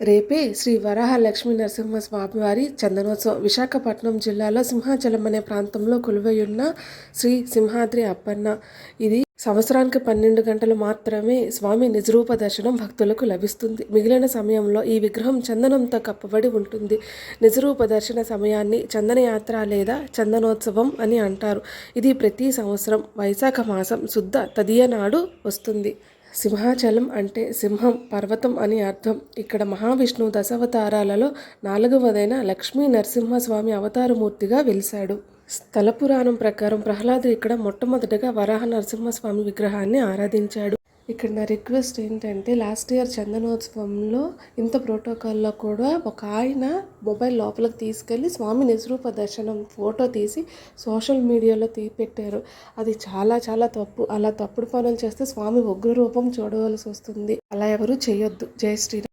రేపే శ్రీ వరాహ లక్ష్మీ నరసింహ స్వామివారి చందనోత్సవం. విశాఖపట్నం జిల్లాలో సింహాచలం అనే ప్రాంతంలో కొలువైయున్న శ్రీ సింహాద్రి అప్పన్న. ఇది సంవత్సరానికి 12 గంటలు మాత్రమే స్వామి నిజరూప దర్శనం భక్తులకు లభిస్తుంది. మిగిలిన సమయంలో ఈ విగ్రహం చందనంతో కప్పబడి ఉంటుంది. నిజరూప దర్శన సమయాన్ని చందనయాత్ర లేదా చందనోత్సవం అని అంటారు. ఇది ప్రతి సంవత్సరం వైశాఖ మాసం శుద్ధ తదియ నాడు వస్తుంది. సింహాచలం అంటే సింహం పర్వతం అని అర్థం. ఇక్కడ మహావిష్ణువు దశావతారాలలో 4వదైన లక్ష్మీ నరసింహస్వామి అవతారమూర్తిగా వెలిశాడు. స్థల పురాణం ప్రకారం ప్రహ్లాదుడు ఇక్కడ మొట్టమొదటగా వరాహ నరసింహస్వామి విగ్రహాన్ని ఆరాధించాడు. ఇక్కడ నా రిక్వెస్ట్ ఏంటంటే, లాస్ట్ ఇయర్ చందనోత్సవంలో ఇంత ప్రోటోకాల్లో కూడా ఒక ఆయన మొబైల్ లోపలికి తీసుకెళ్ళి స్వామి నిజరూప దర్శనం ఫోటో తీసి సోషల్ మీడియాలో పెట్టారు. అది చాలా చాలా తప్పు. అలా తప్పుడు పనులు చేస్తే స్వామి ఉగ్ర రూపం చూడవలసి వస్తుంది. అలా ఎవరు చేయొద్దు. జై శ్రీరామ్.